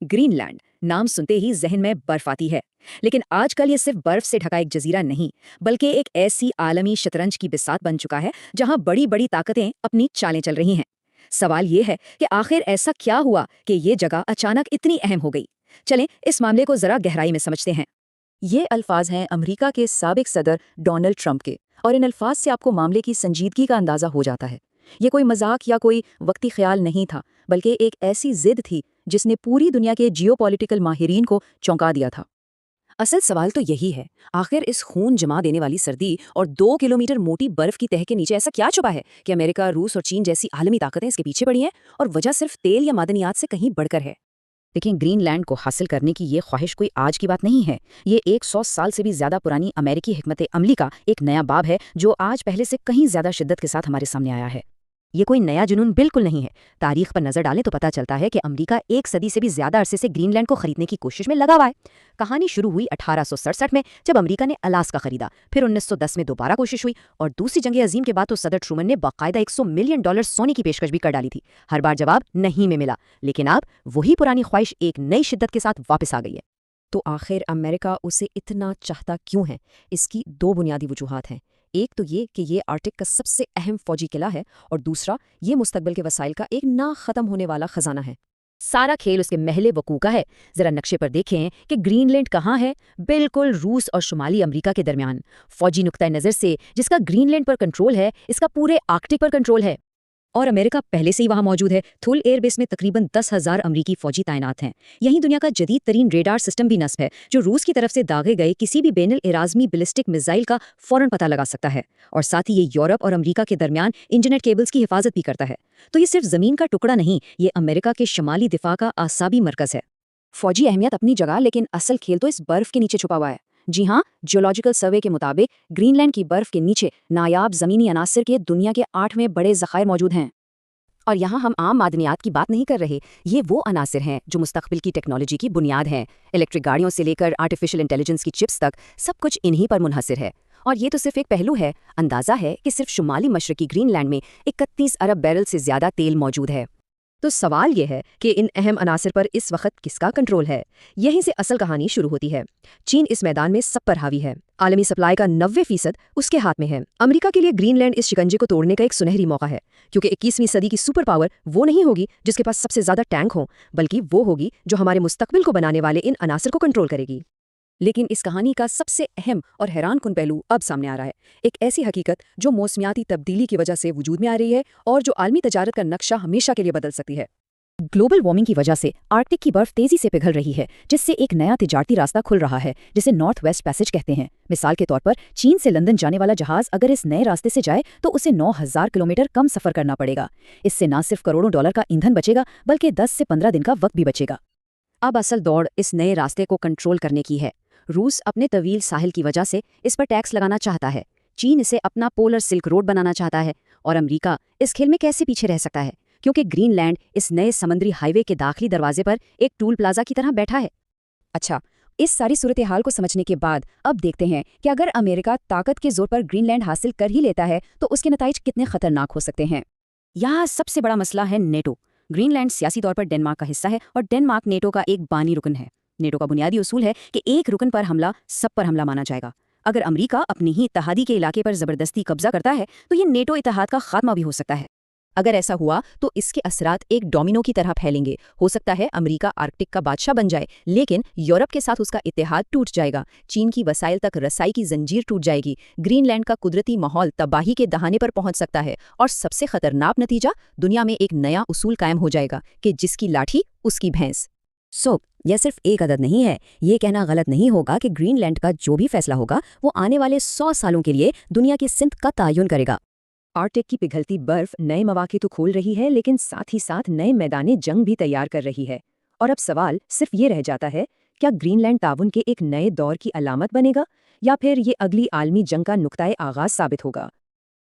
Green land नाम सुनते ही जहन में बर्फ आती है। लेकिन आजकल ये सिर्फ बर्फ से ढका एक जजीरा नहीं, बल्कि एक ऐसी आलमी शतरंज की बिसात बन चुका है जहां बड़ी बड़ी ताकतें अपनी चालें चल रही हैं। सवाल ये है कि आखिर ऐसा क्या हुआ कि ये जगह अचानक इतनी अहम हो गई। चलें इस मामले को जरा गहराई में समझते हैं। ये अल्फाज हैं अमेरिका के साबिक सदर डोनाल्ड ट्रंप के, और इन अल्फाज से आपको मामले की संजीदगी का अंदाज़ा हो जाता है। ये कोई मजाक या कोई वक्ती ख्याल नहीं था, बल्कि एक ऐसी जिद थी जिसने पूरी दुनिया के जियोपॉलिटिकल माहिरीन को चौंका दिया था। असल सवाल तो यही है, आखिर इस खून जमा देने वाली सर्दी और 2 किलोमीटर मोटी बर्फ की तह के नीचे ऐसा क्या छुपा है कि अमेरिका, रूस और चीन जैसी आलमी ताकतें इसके पीछे पड़ी हैं, और वजह सिर्फ तेल या मादनियात से कहीं बढ़कर है। लेकिन ग्रीनलैंड को हासिल करने की ये ख्वाहिश कोई आज की बात नहीं है। ये 100 साल से भी ज्यादा पुरानी अमेरिकी हिकमत अमली का एक नया बाब है, जो आज पहले से कहीं ज्यादा शिद्दत के साथ हमारे सामने आया है। ये कोई नया जुनून बिल्कुल नहीं है। तारीख पर नजर डालें तो पता चलता है कि अमेरिका 1 सदी से भी ज्यादा अरसे से ग्रीनलैंड को खरीदने की कोशिश में लगा हुआ है। कहानी शुरू हुई 1867 में, जब अमेरिका ने अलास्का खरीदा। फिर 1910 में दोबारा कोशिश हुई, और दूसरी जंग अजीम के बाद तो सदर ट्रूमन ने बाकायदा $100 मिलियन सोने की पेशकश भी कर डाली थी। हर बार जवाब नहीं में मिला, लेकिन अब वही पुरानी ख्वाहिश एक नई शिद्दत के साथ वापस आ गई है। तो आखिर अमेरिका उसे इतना चाहता क्यों है? इसकी 2 बुनियादी वजूहात हैं। एक तो ये कि ये आर्टिक का सबसे अहम फौजी किला है, और दूसरा ये मुस्तकबिल के वसाइल का एक ना खत्म होने वाला खजाना है। सारा खेल उसके महले वकू का है। जरा नक्शे पर देखें कि ग्रीनलैंड कहाँ है। बिल्कुल रूस और शुमाली अमेरिका के दरमियान। फौजी नुक्ता नज़र से जिसका ग्रीनलैंड पर कंट्रोल है, इसका पूरे आर्कटिक पर कंट्रोल है, और अमेरिका पहले से ही वहां मौजूद है। थुल एयरबेस में तकरीबन 10,000 अमरीकी फौजी तैनात हैं। यहीं दुनिया का जदीद तरीन रेडार सिस्टम भी नस्ब है, जो रूस की तरफ से दागे गए किसी भी बैनुल इराज़मी बैलिस्टिक मिसाइल का फौरन पता लगा सकता है। और साथ ही ये यूरोप और अमेरिका के दरमियान इंटरनेट केबल्स की हिफाजत भी करता है। तो ये सिर्फ जमीन का टुकड़ा नहीं, ये अमेरिका के शमाली दिफा का आसाबी मरकज है। फौजी अहमियत अपनी जगह, लेकिन असल खेल तो इस बर्फ के नीचे छुपा हुआ है। जी हाँ, जियोलॉजिकल सर्वे के मुताबिक ग्रीनलैंड की बर्फ के नीचे नायाब जमीनी अनासर के दुनिया के 8वें बड़े ज़खायर मौजूद हैं। और यहाँ हम आम मादनियात की बात नहीं कर रहे। ये वो अनासिर हैं जो मुस्तकबिल की टेक्नोलॉजी की बुनियाद हैं। इलेक्ट्रिक गाड़ियों से लेकर आर्टिफिशियल इंटेलिजेंस की चिप्स तक सब कुछ इन्हीं पर मुनहसर है। और ये तो सिर्फ एक पहलू है। अंदाज़ा है कि सिर्फ शुमाली मशरकी ग्रीनलैंड में 31 अरब बैरल से ज़्यादा तेल मौजूद है। तो सवाल यह है कि इन अहम अनासिर पर इस वक्त किसका कंट्रोल है? यहीं से असल कहानी शुरू होती है। चीन इस मैदान में सब पर हावी है। आलमी सप्लाई का 90% उसके हाथ में है। अमेरिका के लिए ग्रीनलैंड इस शिकंजे को तोड़ने का एक सुनहरी मौका है, क्योंकि 21वीं सदी की सुपर पावर वो नहीं होगी जिसके पास सबसे ज्यादा टैंक हो, बल्कि वो होगी जो हमारे मुस्तकबिल को बनाने वाले इन अनासिर को कंट्रोल करेगी। लेकिन इस कहानी का सबसे अहम और हैरान कुन पहलू अब सामने आ रहा है। एक ऐसी हकीकत जो मौसमियाती तब्दीली की वजह से वजूद में आ रही है, और जो आलमी तजारत का नक्शा हमेशा के लिए बदल सकती है। ग्लोबल वार्मिंग की वजह से आर्कटिक की बर्फ तेजी से पिघल रही है, जिससे एक नया तिजारती रास्ता खुल रहा है, जिसे नॉर्थ वेस्ट पैसेज कहते हैं। मिसाल के तौर पर चीन से लंदन जाने वाला जहाज अगर इस नए रास्ते से जाए तो उसे 9,000 किलोमीटर कम सफर करना पड़ेगा। इससे न सिर्फ करोड़ों डॉलर का ईंधन बचेगा, बल्कि 10 से 15 दिन का वक्त भी बचेगा। अब असल दौड़ इस नए रास्ते को कंट्रोल करने की है। रूस अपने तवील साहिल की वजह से इस पर टैक्स लगाना चाहता है। चीन इसे अपना पोलर सिल्क रोड बनाना चाहता है, और अमेरिका इस खेल में कैसे पीछे रह सकता है, क्योंकि ग्रीनलैंड इस नए समुद्री हाईवे के दाखिली दरवाजे पर एक टूल प्लाजा की तरह बैठा है। अच्छा, इस सारी सूरत हाल को समझने के बाद अब देखते हैं कि अगर अमेरिका ताकत के जोर पर ग्रीनलैंड हासिल कर ही लेता है तो उसके नताइज कितने खतरनाक हो सकते हैं। यहाँ सबसे बड़ा मसला है नेटो। ग्रीनलैंड सियासी तौर पर डेनमार्क का हिस्सा है, और डेनमार्क नेटो का एक बानी रुकन है। नेटो का बुनियादी उसूल है कि एक रुकन पर हमला सब पर हमला माना जाएगा। अगर अमेरिका अपनी ही इत्तेहादी के इलाके पर जबरदस्ती कब्जा करता है तो ये नेटो इत्तेहाद का खात्मा भी हो सकता है। अगर ऐसा हुआ तो इसके असरात एक डोमिनो की तरह फैलेंगे। हो सकता है अमेरिका आर्कटिक का बादशाह बन जाए, लेकिन यूरोप के साथ उसका इत्तेहाद टूट जाएगा। चीन की वसाइल तक रसाई की जंजीर टूट जाएगी। ग्रीनलैंड का कुदरती माहौल तबाही के दहाने पर पहुंच सकता है, और सबसे खतरनाक नतीजा, दुनिया में एक नया उसूल कायम हो जाएगा कि जिसकी लाठी उसकी भैंस। यह सिर्फ एक अदद नहीं है। ये कहना गलत नहीं होगा कि ग्रीनलैंड का जो भी फैसला होगा वो आने वाले 100 सालों के लिए दुनिया की सिमत का तयन करेगा। आर्कटिक की पिघलती बर्फ नए मौके तो खोल रही है, लेकिन साथ ही साथ नए मैदाने जंग भी तैयार कर रही है। और अब सवाल सिर्फ ये रह जाता है, क्या ग्रीनलैंड ताउन के एक नए दौर की अलामत बनेगा, या फिर ये अगली आलमी जंग का नुक्ताए आगाज साबित होगा।